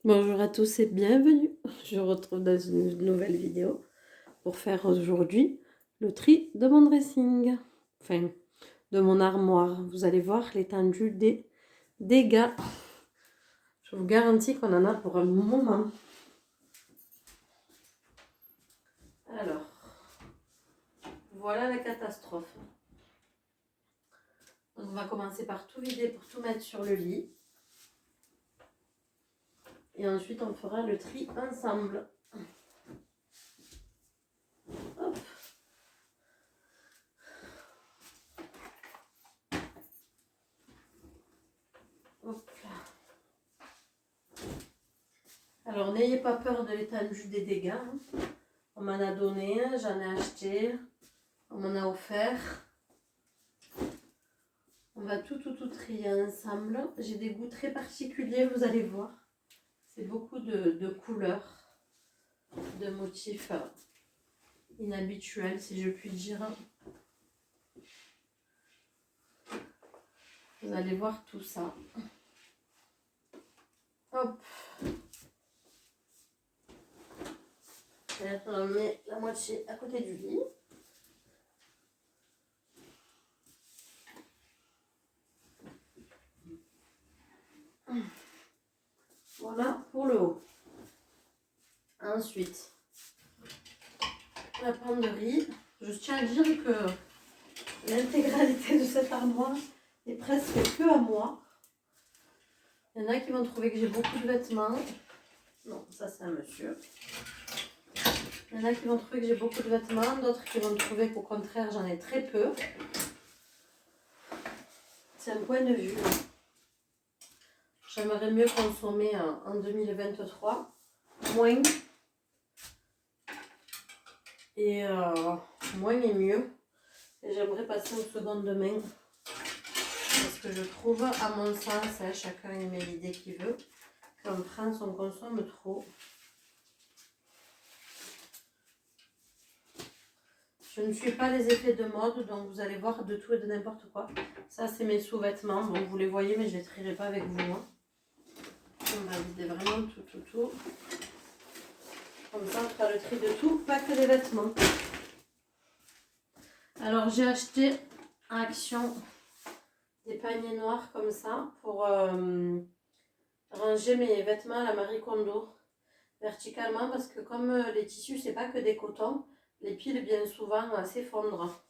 Bonjour à tous et bienvenue. Je vous retrouve dans une nouvelle vidéo pour faire aujourd'hui le tri de mon dressing, enfin de mon armoire. Vous allez voir l'étendue des dégâts. Je vous garantis qu'on en a pour un moment. Alors, voilà la catastrophe. On va commencer par tout vider pour tout mettre sur le lit. Et ensuite, on fera le tri ensemble. Hop. Hop là. Alors, n'ayez pas peur de l'étendue des dégâts. On m'en a donné, j'en ai acheté, on m'en a offert. On va tout trier ensemble. J'ai des goûts très particuliers, vous allez voir. C'est beaucoup de couleurs, de motifs inhabituels, si je puis dire. Vous allez voir tout ça. Hop. On met la moitié à côté du lit. Voilà pour le haut. Ensuite, la penderie. Je tiens à dire que l'intégralité de cette armoire est presque que à moi. Il y en a qui vont trouver que j'ai beaucoup de vêtements. Non, ça c'est un monsieur. Il y en a qui vont trouver que j'ai beaucoup de vêtements, d'autres qui vont trouver qu'au contraire j'en ai très peu. C'est un point de vue. J'aimerais mieux consommer en 2023, moins. Et moins est mieux. Et j'aimerais passer aux secondes main. Parce que je trouve, à mon sens, chacun met l'idée qu'il veut, qu'en France on consomme trop. Je ne suis pas les effets de mode, donc vous allez voir de tout et de n'importe quoi. Ça, c'est mes sous-vêtements. Bon, vous les voyez, mais je ne les trierai pas avec vous. Hein. On va vider vraiment tout. Comme ça, on fera le tri de tout, pas que des vêtements. Alors, j'ai acheté en Action des paniers noirs comme ça pour ranger mes vêtements à la Marie Kondo verticalement, parce que comme les tissus, c'est pas que des cotons, les piles bien souvent s'effondrent.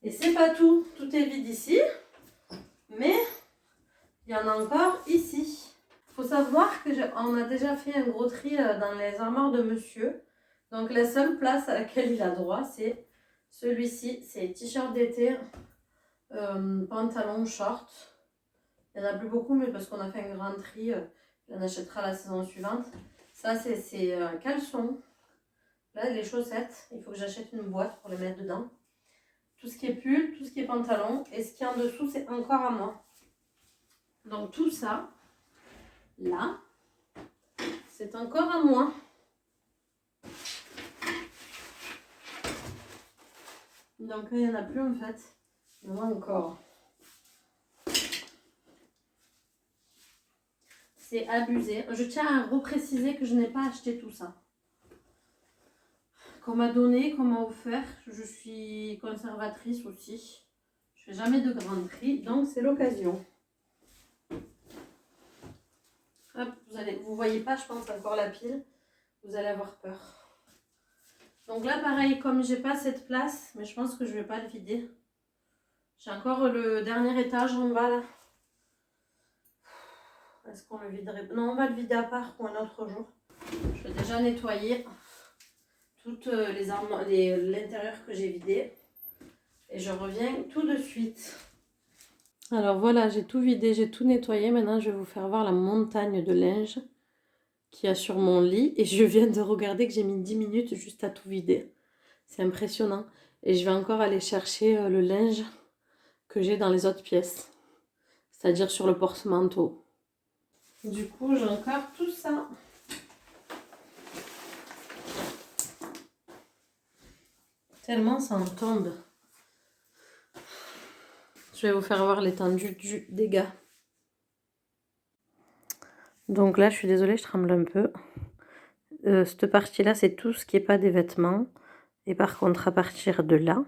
Et c'est pas tout, tout est vide ici, mais il y en a encore ici. Il faut savoir qu'on a déjà fait un gros tri dans les armoires de monsieur. Donc la seule place à laquelle il a droit, c'est celui-ci. C'est t-shirt d'été, pantalon, short. Il n'y en a plus beaucoup, mais parce qu'on a fait un grand tri, on achètera la saison suivante. Ça, c'est caleçon. Là, les chaussettes, il faut que j'achète une boîte pour les mettre dedans. Tout ce qui est pull, tout ce qui est pantalon. Et ce qui est en dessous, c'est encore à moi. Donc tout ça, là, c'est encore à moi. Donc il n'y en a plus en fait. Il y en a encore. C'est abusé. Je tiens à repréciser que je n'ai pas acheté tout ça. Qu'on m'a donné, qu'on m'a offert. Je suis conservatrice aussi. Je fais jamais de grand tri, donc c'est l'occasion. Hop, vous voyez pas, je pense, encore la pile. Vous allez avoir peur. Donc là, pareil, comme j'ai pas cette place, mais je pense que je vais pas le vider. J'ai encore le dernier étage en bas là. Est-ce qu'on le viderait? Non, on va le vider à part pour un autre jour. Je vais déjà nettoyer toutes les armoires, l'intérieur que j'ai vidé. Et je reviens tout de suite. Alors voilà, j'ai tout vidé, j'ai tout nettoyé. Maintenant, je vais vous faire voir la montagne de linge qu'il y a sur mon lit. Et je viens de regarder que j'ai mis 10 minutes juste à tout vider. C'est impressionnant. Et je vais encore aller chercher le linge que j'ai dans les autres pièces. C'est-à-dire sur le porte-manteau. Du coup, j'ai encore tout ça. Tellement ça en tombe. Je vais vous faire voir l'étendue du dégât. Donc là, je suis désolée, je tremble un peu. Cette partie-là, c'est tout ce qui n'est pas des vêtements. Et par contre, à partir de là,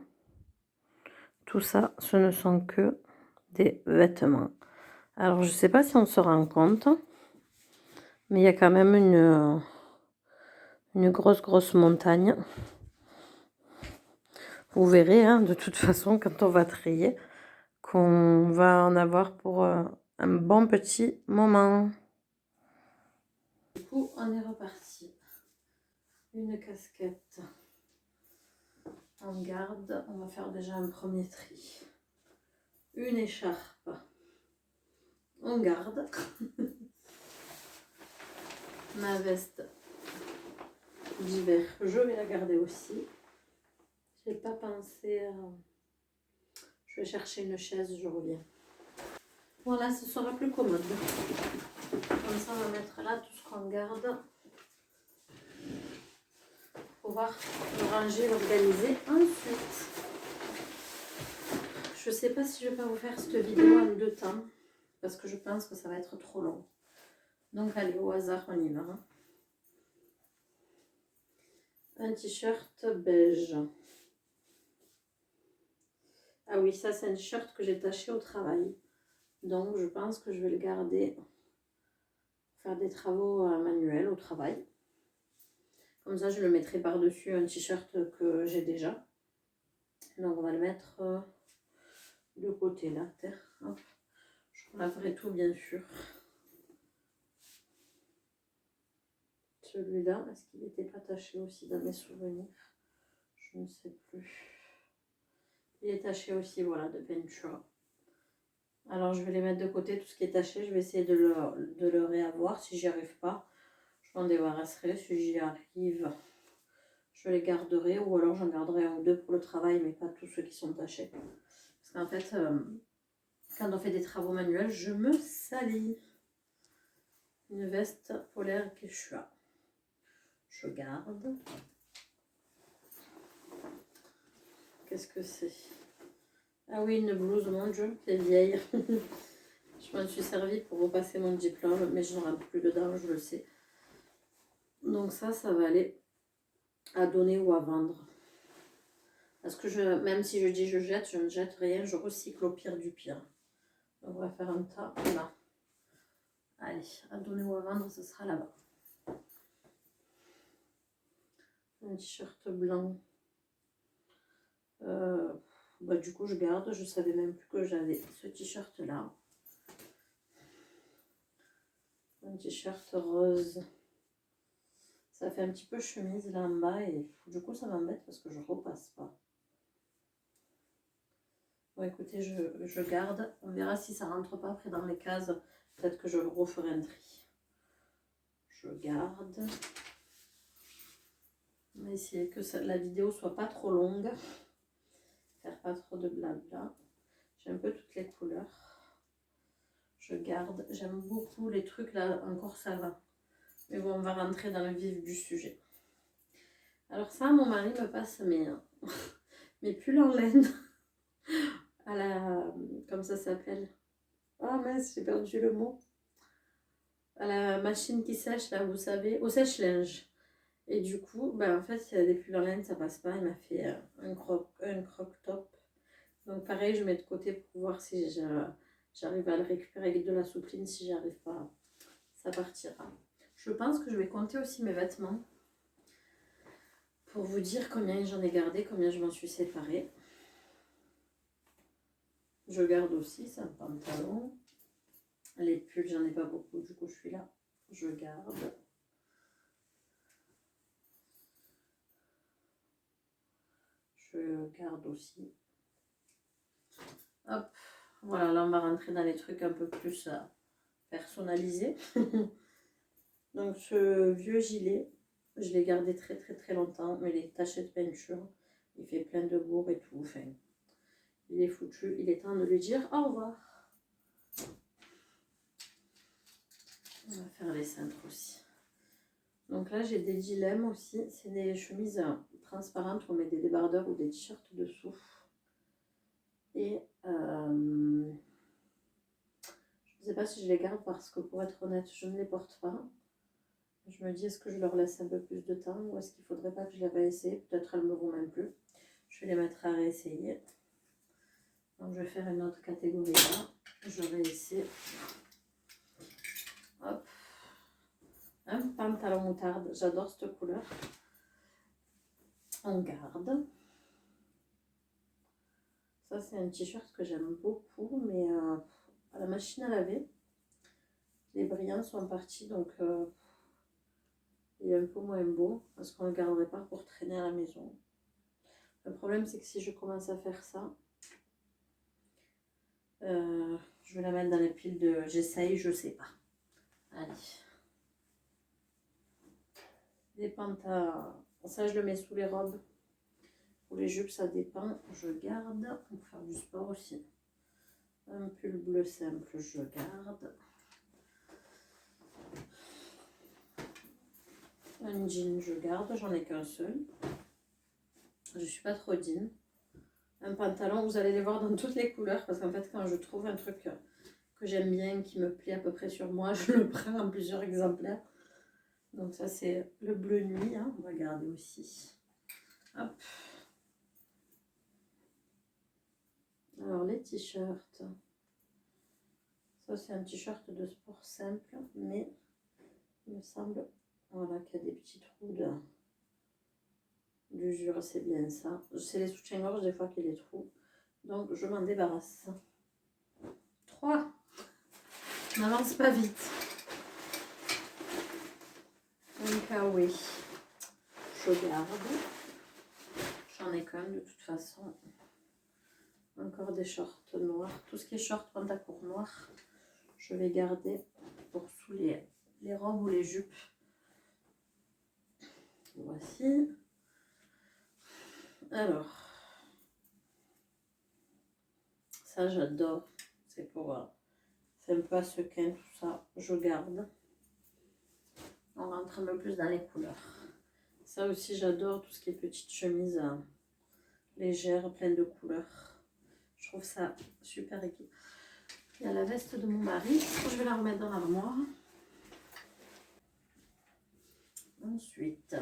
tout ça, ce ne sont que des vêtements. Alors, je ne sais pas si on se rend compte, mais il y a quand même une grosse montagne. Vous verrez, hein, de toute façon, quand on va trier, qu'on va en avoir pour un bon petit moment. Du coup, on est reparti. Une casquette en garde. On va faire déjà un premier tri. Une écharpe en garde. Ma veste d'hiver, je vais la garder aussi. J'ai pas pensé à... Je vais chercher une chaise, je reviens. Voilà, ce sera plus commode. Comme ça, on va mettre là tout ce qu'on garde. Pour pouvoir le ranger, l'organiser ensuite. Je sais pas si je vais pas vous faire cette vidéo en 2 temps. Parce que je pense que ça va être trop long. Donc allez, au hasard, on y va. Un t-shirt beige. Ah oui, ça c'est un t-shirt que j'ai taché au travail. Donc je pense que je vais le garder pour faire des travaux manuels au travail. Comme ça je le mettrai par-dessus un t-shirt que j'ai déjà. Donc on va le mettre de côté là, terre. Hop. Je laverai tout bien sûr. Celui-là, est-ce qu'il n'était pas taché aussi dans mes souvenirs? Je ne sais plus. Il est taché aussi, voilà, de peinture. Alors je vais les mettre de côté, tout ce qui est taché, je vais essayer de le réavoir. Si j'y arrive pas, je m'en débarrasserai. Si j'y arrive, je les garderai, ou alors j'en garderai 1 ou 2 pour le travail, mais pas tous ceux qui sont tachés. Parce qu'en fait, quand on fait des travaux manuels, je me salis. Une veste polaire Quechua. Je garde. Qu'est-ce que c'est? Ah oui, une blouse, mon Dieu, c'est vieille. Je m'en suis servi pour repasser mon diplôme, mais je n'en rentre plus dedans, je le sais. Donc ça va aller à donner ou à vendre. Parce que même si je dis je jette, je ne jette rien, je recycle au pire du pire. Donc on va faire un tas là. Allez, à donner ou à vendre, ce sera là-bas. Un t-shirt blanc. Bah, du coup, je garde. Je savais même plus que j'avais ce t-shirt là. Un t-shirt rose. Ça fait un petit peu chemise là en bas et du coup, ça m'embête parce que je repasse pas. Bon, écoutez, je garde. On verra si ça rentre pas après dans les cases. Peut-être que je le referai un tri. Je garde. On va essayer que la vidéo soit pas trop longue. Faire pas trop de blabla. J'ai un peu toutes les couleurs. Je garde. J'aime beaucoup les trucs là. Encore ça va. Mais bon, on va rentrer dans le vif du sujet. Alors ça, mon mari me passe mes pulls en laine. À la... Comme ça s'appelle. Ah mince, j'ai perdu le mot. À la machine qui sèche, là, vous savez, au sèche-linge. Et du coup, ben, en fait, s'il y a des pulls en laine, ça passe pas. Il m'a fait un croc top. Donc pareil, je mets de côté pour voir si j'arrive à le récupérer avec de la soupline. Si j'y arrive pas, ça partira. Je pense que je vais compter aussi mes vêtements. Pour vous dire combien j'en ai gardé, combien je m'en suis séparée. Je garde aussi, c'est un pantalon. Les pulls, j'en ai pas beaucoup, du coup, je suis là. Je garde. Je garde aussi. Hop, voilà, là, on va rentrer dans les trucs un peu plus personnalisés. Donc, ce vieux gilet, je l'ai gardé très, très, très longtemps, mais les tachets de peinture, il fait plein de bourres et tout. Enfin, il est foutu. Il est temps de lui dire au revoir. On va faire les cintres aussi. Donc là, j'ai des dilemmes aussi. C'est des chemises transparentes où on met des débardeurs ou des t-shirts dessous. Et je ne sais pas si je les garde parce que pour être honnête, je ne les porte pas. Je me dis, est-ce que je leur laisse un peu plus de temps ou est-ce qu'il ne faudrait pas que je les réessaye? Peut-être elles ne me vont même plus. Je vais les mettre à réessayer. Donc je vais faire une autre catégorie là. Je réessaye. Hop. Un pantalon moutarde. J'adore cette couleur. On garde. Ça, c'est un t-shirt que j'aime beaucoup, mais à la machine à laver, les brillants sont partis, donc il est un peu moins beau, parce qu'on ne le garderait pas pour traîner à la maison. Le problème, c'est que si je commence à faire ça, je vais la mettre dans les piles de j'essaye, je sais pas. Allez. Les pantalons, ça je le mets sous les robes. Pour les jupes, ça dépend. Je garde. Pour faire du sport aussi. Un pull bleu simple, je garde. Un jean, je garde. J'en ai qu'un seul. Je suis pas trop jean. Un pantalon, vous allez les voir dans toutes les couleurs. Parce qu'en fait, quand je trouve un truc que j'aime bien, qui me plaît à peu près sur moi, je le prends en plusieurs exemplaires. Donc ça, c'est le bleu nuit. Hein. On va garder aussi. Hop. Alors, les t-shirts. Ça, c'est un t-shirt de sport simple, mais il me semble voilà, qu'il y a des petits trous d'usure, c'est bien ça. C'est les soutiens-gorge des fois qu'il y a des trous. Donc, je m'en débarrasse. 3. On n'avance pas vite. Un kawaii. Je garde. J'en ai qu'un de toute façon. Encore des shorts noirs. Tout ce qui est short pantacourt noir, je vais garder pour sous les robes ou les jupes. Voici. Alors, ça j'adore. C'est pour... c'est un peu à sequin tout ça. Je garde. On rentre un peu plus dans les couleurs. Ça aussi j'adore. Tout ce qui est petite chemise légère, pleine de couleurs. Je trouve ça super équilibré. Il y a la veste de mon mari. Je vais la remettre dans l'armoire. Ensuite,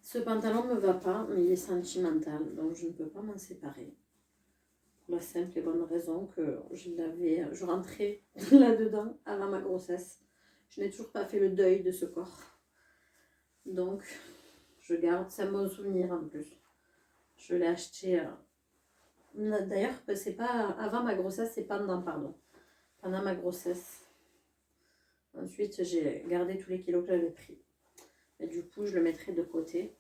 ce pantalon ne me va pas, mais il est sentimental, donc je ne peux pas m'en séparer. Pour la simple et bonne raison que je rentrais là-dedans avant ma grossesse. Je n'ai toujours pas fait le deuil de ce corps. Donc, je garde, c'est un bon souvenir en plus. Je l'ai acheté... D'ailleurs, c'est pas avant ma grossesse, c'est pendant, pardon. Pendant ma grossesse. Ensuite, j'ai gardé tous les kilos que j'avais pris. Et du coup, je le mettrai de côté.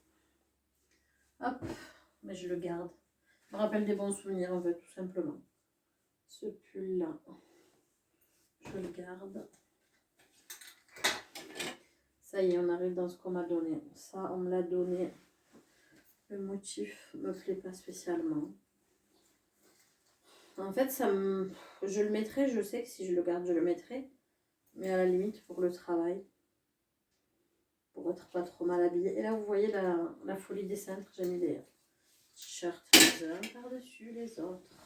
Hop, mais je le garde. Je me rappelle des bons souvenirs, en fait, tout simplement. Ce pull-là, je le garde. Ça y est, on arrive dans ce qu'on m'a donné. Ça, on me l'a donné. Le motif me plaît pas spécialement. En fait, je le mettrai, je sais que si je le garde, je le mettrai. Mais à la limite, pour le travail. Pour être pas trop mal habillée. Et là, vous voyez la folie des cintres. J'ai mis des t-shirts les uns par-dessus les autres.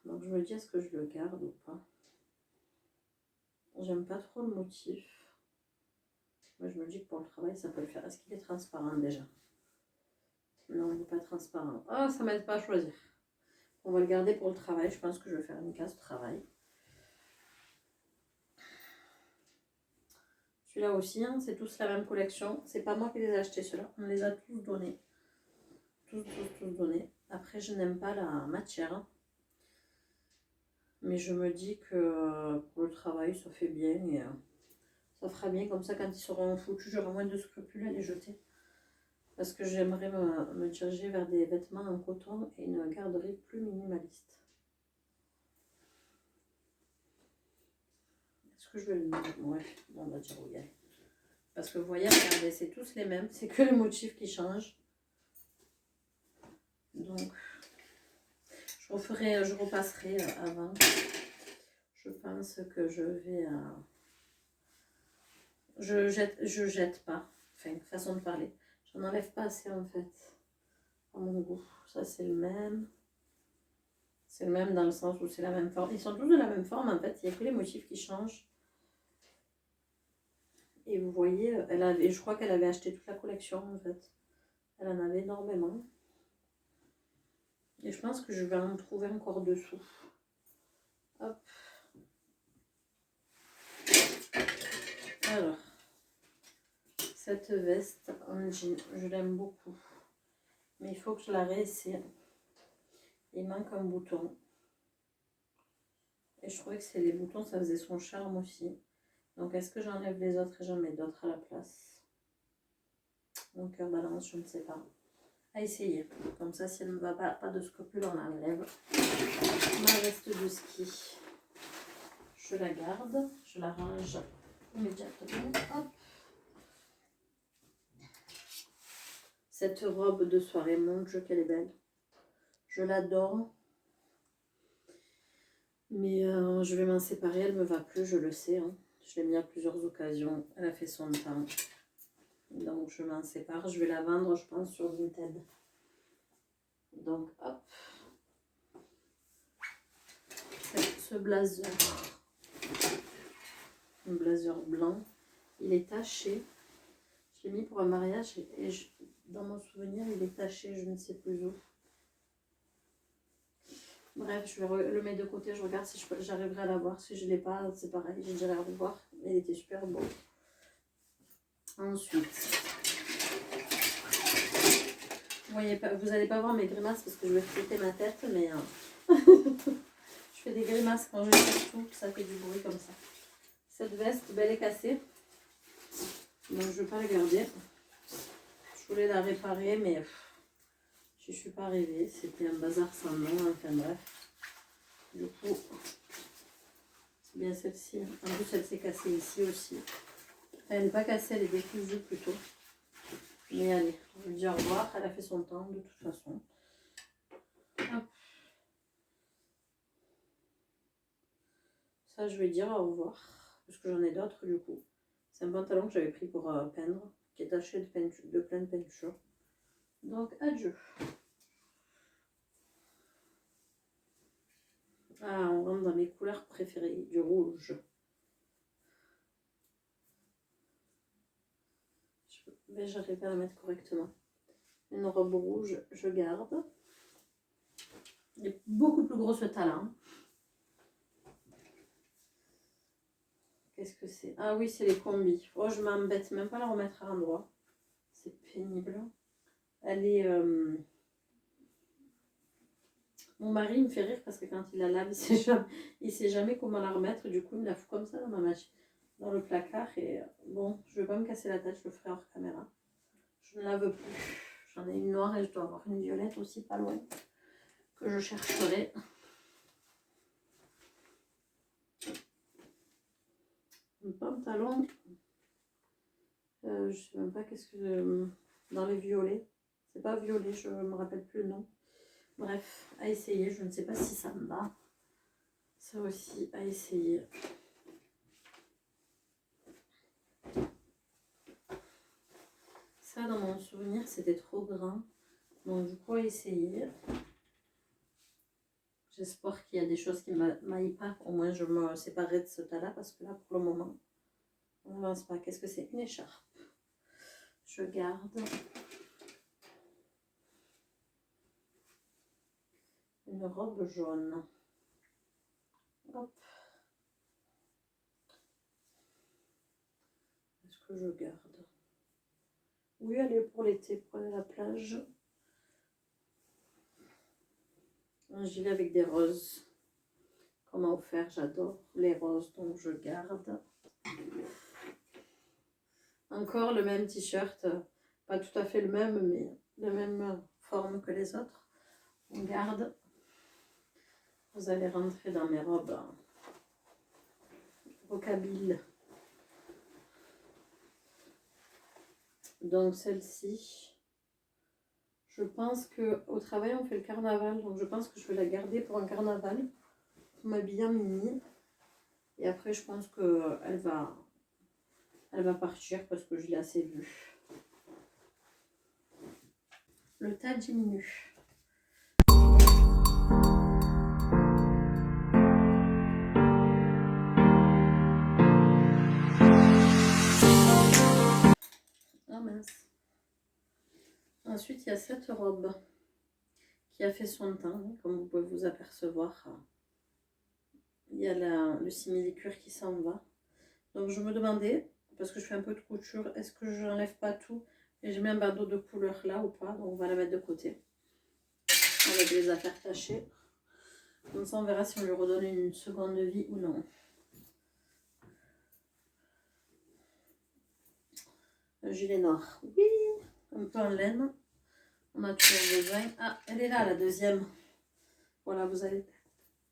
Donc, je me dis, est-ce que je le garde ou pas? J'aime pas trop le motif. Mais je me dis que pour le travail, ça peut le faire. Est-ce qu'il est transparent déjà? Non, il n'est pas transparent. Ah, ça m'aide pas à choisir. On va le garder pour le travail. Je pense que je vais faire une case travail. Celui-là aussi, hein, c'est tous la même collection. C'est pas moi qui les ai achetés, ceux-là. On les a tous donnés. Tous donnés. Après, je n'aime pas la matière. Mais je me dis que pour le travail, ça fait bien et ça fera bien. Comme ça, quand ils seront foutus, j'aurai moins de scrupules à les jeter. Parce que j'aimerais me diriger vers des vêtements en coton et une garderie plus minimaliste. Est-ce que je vais le mettre? Ouais, on va dire oui. Allez. Parce que vous voyez, regardez, c'est tous les mêmes. C'est que les motifs qui changent. Donc, je repasserai avant. Je pense que je vais... je jette pas. Enfin, façon de parler. J'en enlève pas assez en fait. À mon goût. Ça, c'est le même. C'est le même dans le sens où c'est la même forme. Ils sont tous de la même forme en fait. Il n'y a que les motifs qui changent. Et vous voyez, je crois qu'elle avait acheté toute la collection en fait. Elle en avait énormément. Et je pense que je vais en trouver encore dessous. Hop. Alors, cette veste en jean, je l'aime beaucoup. Mais il faut que je la réessaye. Il manque un bouton. Et je trouvais que les boutons, ça faisait son charme aussi. Donc, est-ce que j'enlève les autres et j'en mets d'autres à la place? Mon cœur balance, je ne sais pas. À essayer. Comme ça, si elle ne me va pas de scrupule, on l'enlève. Ma veste de ski, je la garde. Je la range immédiatement. Hop. Cette robe de soirée, mon Dieu, qu'elle est belle. Je l'adore. Mais je vais m'en séparer, elle ne me va plus, je le sais. Hein. Je l'ai mis à plusieurs occasions. Elle a fait son temps. Donc je m'en sépare. Je vais la vendre, je pense, sur Vinted. Donc hop. Ce blazer. Un blazer blanc. Il est taché. Je l'ai mis pour un mariage et dans mon souvenir, il est taché, je ne sais plus où. Bref, je vais le mettre de côté, je regarde si j'arriverai à l'avoir. Si je ne l'ai pas, c'est pareil, j'ai déjà l'air de voir. Mais il était super beau. Ensuite, vous n'allez pas voir mes grimaces parce que je vais fouetter ma tête, mais je fais des grimaces quand je cherche tout, ça fait du bruit comme ça. Cette veste, elle est cassée, donc je ne vais pas la garder. Je voulais la réparer, mais je ne suis pas arrivée. C'était un bazar sans nom, enfin bref. Du coup, c'est bien celle-ci. En plus, elle s'est cassée ici aussi. Elle n'est pas cassée, elle est décousue plutôt. Mais allez, je vous dis au revoir. Elle a fait son temps de toute façon. Hop. Ça, je vais dire au revoir. Parce que j'en ai d'autres du coup. C'est un pantalon que j'avais pris pour peindre. Qui est taché de plein de peinture. Donc, adieu. Ah, on rentre dans mes couleurs préférées. Du rouge. Mais j'arrive pas à la mettre correctement. Une robe rouge, je garde. Il est beaucoup plus gros ce talent. Qu'est-ce que c'est? Ah oui, c'est les combis. Oh, je m'embête même pas à la remettre à l'endroit. C'est pénible. Elle est... Mon mari me fait rire parce que quand il la lave, il sait jamais comment la remettre. Du coup, il me la fout comme ça dans ma machine, dans le placard. Et bon, je vais pas me casser la tête, je le ferai hors caméra. Je ne la veux plus. J'en ai une noire et je dois avoir une violette aussi pas loin. Que je chercherai. Un pantalon. Je sais même pas qu'est-ce que... dans les violets. C'est pas violet, je me rappelle plus le nom. Bref, à essayer. Je ne sais pas si ça me va. Ça aussi, à essayer. Ça, dans mon souvenir, c'était trop grand. Donc, du coup, à essayer. J'espère qu'il y a des choses qui ne m'aillent pas. Au moins, je me séparerai de ce tas-là parce que là, pour le moment, on n'avance pas. Qu'est-ce que c'est? Une écharpe. Je garde. Une robe jaune. Hop. Est-ce que je garde? Oui, elle est pour l'été, pour aller à la plage. Un gilet avec des roses. qu'on m'a offert. J'adore les roses, donc je garde. Encore le même t-shirt, pas tout à fait le même, mais de même forme que les autres. On garde. Vous allez rentrer dans mes robes rockabilly. Donc celle-ci, je pense qu'au travail on fait le carnaval, donc je pense que je vais la garder pour un carnaval, pour m'habiller en mini. Et après je pense qu'elle va partir parce que je l'ai assez vue. Le tas diminue. Oh mince. Ensuite, il y a cette robe qui a fait son temps, comme vous pouvez vous apercevoir. Il y a le simili-cuir qui s'en va. Donc je me demandais, parce que je fais un peu de couture, est-ce que je n'enlève pas tout et je mets un bandeau de couleur là ou pas? Donc on va la mettre de côté avec les affaires tachées. Comme ça on verra si on lui redonne une seconde vie ou non. Le gilet noir, oui, un peu en laine. On a toujours besoin. Ah, elle est là la deuxième. Voilà, vous allez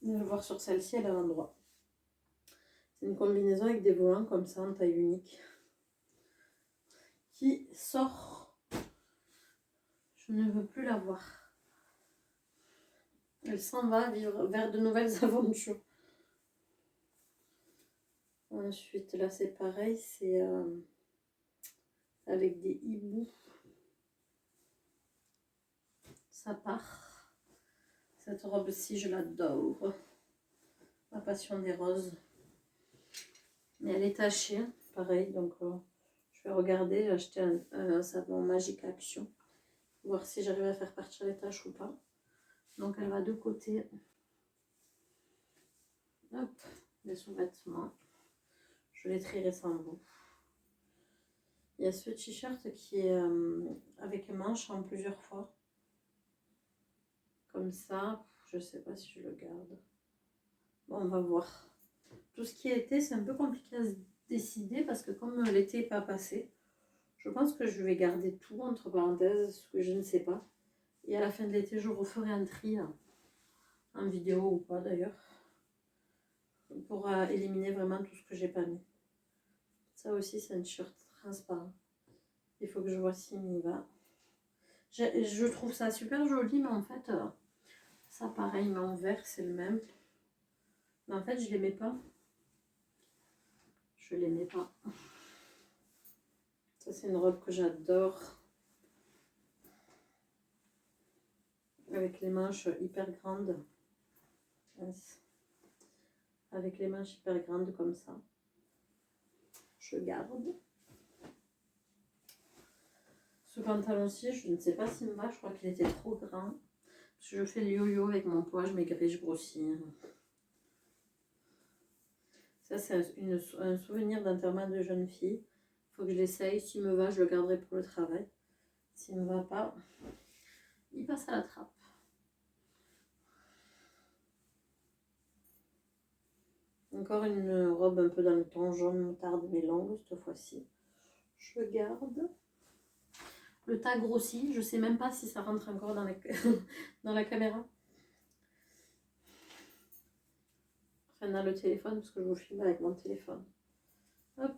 le voir sur celle-ci, elle est à l'endroit. C'est une combinaison avec des volants comme ça en taille unique qui sort. Je ne veux plus la voir. Elle s'en va vivre vers de nouvelles aventures. Ensuite, là c'est pareil, c'est avec des hiboux. Ça part. Cette robe-ci, je l'adore. Ma passion des roses. Mais elle est tachée, pareil, donc je vais regarder. J'ai acheté un savon Magic Action. Voir si j'arrive à faire partir les taches ou pas. Donc elle va de côté. Hop, les sous-vêtements. Je les trierai sans vous. Il y a ce t-shirt qui est avec manches en plusieurs fois. Comme ça, je sais pas si je le garde. Bon, on va voir. Tout ce qui est été, c'est un peu compliqué à se décider parce que comme l'été n'est pas passé, je pense que je vais garder tout entre parenthèses, ce que je ne sais pas. Et à la fin de l'été, je referai un tri en vidéo ou pas d'ailleurs, pour éliminer vraiment tout ce que j'ai pas mis. Ça aussi, c'est un t-shirt transparent. Il faut que je vois s'il m'y va. Je trouve ça super joli, mais en fait, ça pareil, mais en vert, c'est le même. Mais en fait, je l'aimais pas. Je l'aimais pas. Ça, c'est une robe que j'adore. Avec les manches hyper grandes. Avec les manches hyper grandes comme ça. Je garde. Ce pantalon-ci, je ne sais pas s'il me va. Je crois qu'il était trop grand. Parce que je fais le yo-yo avec mon poids. Je maigris, je grossis. Ça, c'est un souvenir d'enterrement de jeune fille. Il faut que je l'essaye. S'il me va, je le garderai pour le travail. S'il ne me va pas, il passe à la trappe. Encore une robe un peu dans le ton jaune moutarde, mais longue cette fois-ci. Je garde. Le tas grossit. Je ne sais même pas si ça rentre encore dans, dans la caméra. Enfin, dans le téléphone, parce que je vous filme avec mon téléphone. Hop.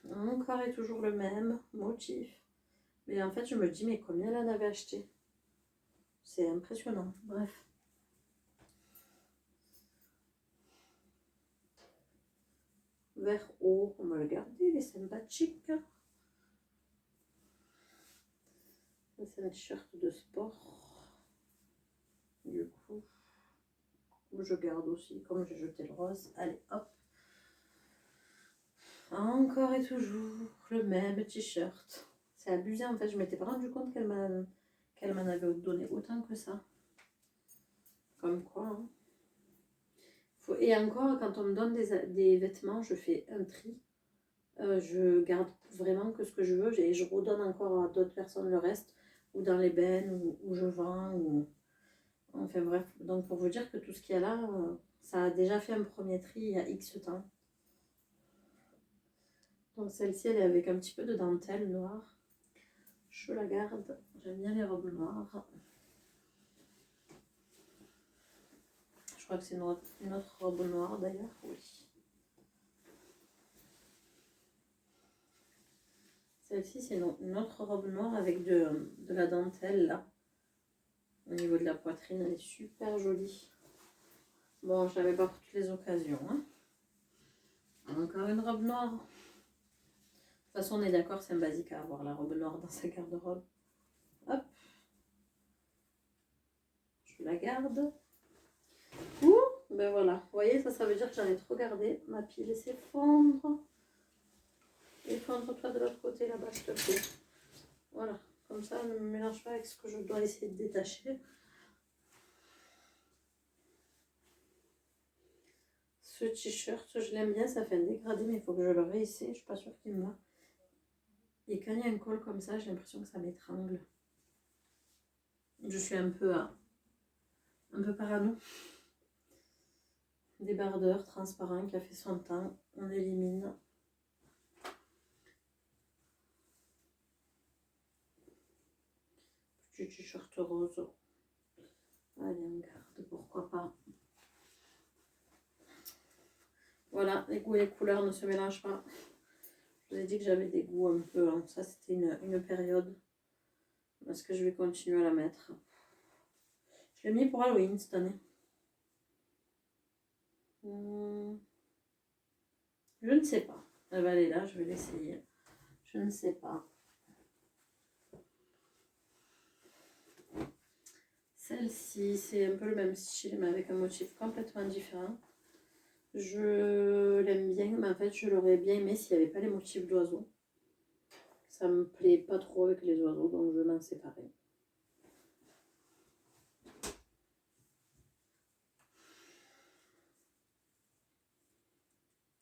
Mon corps est toujours le même motif. Mais en fait, je me dis, mais combien elle en avait acheté? C'est impressionnant. Bref. Vert haut, on va le garder, il est sympathique. C'est un t-shirt de sport. Du coup, je garde aussi, comme j'ai jeté le rose. Allez, hop. Encore et toujours le même t-shirt. C'est abusé en fait, je m'étais pas rendu compte qu'elle m'en avait donné autant que ça. Comme quoi. Hein. Et encore, quand on me donne des vêtements, je fais un tri. Je garde vraiment que ce que je veux et je redonne encore à d'autres personnes le reste. Ou dans les bennes, ou je vends. Enfin bref, donc pour vous dire que tout ce qu'il y a là, ça a déjà fait un premier tri il y a X temps. Donc celle-ci, elle est avec un petit peu de dentelle noire. Je la garde. J'aime bien les robes noires. Je crois que c'est une autre robe noire d'ailleurs. Oui. Celle-ci, c'est une autre robe noire avec de la dentelle là. Au niveau de la poitrine, elle est super jolie. Bon, je l'avais pas pour toutes les occasions. Hein. Encore une robe noire. De toute façon, on est d'accord, c'est un basique à avoir la robe noire dans sa garde-robe. Hop. Je la garde. Ouh, ben voilà. Vous voyez, ça veut dire que j'en ai trop gardé. Ma pile s'effondre. Effondre-toi de l'autre côté là-bas, s'il te plaît. Voilà. Comme ça, ne me mélange pas avec ce que je dois essayer de détacher. Ce t-shirt, je l'aime bien, ça fait un dégradé, mais il faut que je le réessaye. Je suis pas sûre qu'il me va. Et quand il y a un col comme ça, j'ai l'impression que ça m'étrangle. Je suis un peu parano. Débardeur transparent qui a fait son temps. On élimine. Petit t-shirt rose. Allez, on garde, pourquoi pas. Voilà, les goûts et les couleurs ne se mélangent pas. Je vous ai dit que j'avais des goûts un peu... Hein. Ça, c'était une période. Est-ce que je vais continuer à la mettre? Je l'ai mis pour Halloween cette année. Je ne sais pas. Elle va aller là, je vais l'essayer. Je ne sais pas. Celle-ci, c'est un peu le même style, mais avec un motif complètement différent. Je l'aime bien, mais en fait, je l'aurais bien aimé s'il n'y avait pas les motifs d'oiseaux. Ça me plaît pas trop avec les oiseaux, donc je vais m'en séparer.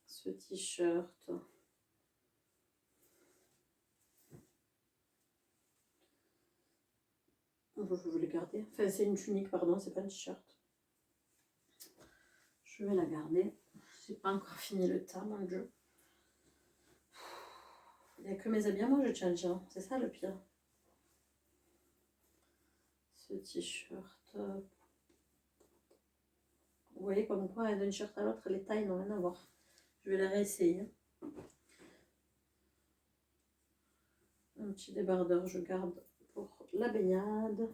Ce t-shirt. Je vais le garder. Enfin, c'est une tunique, pardon, c'est pas un t-shirt. Je vais la garder. J'ai pas encore fini le tas, mon dieu. Il n'y a que mes habits à moi, je change. Hein. C'est ça le pire. Ce t-shirt. Vous voyez comme quoi, d'un t-shirt à l'autre, les tailles n'ont rien à voir. Je vais la réessayer. Un petit débardeur, je garde pour la baignade.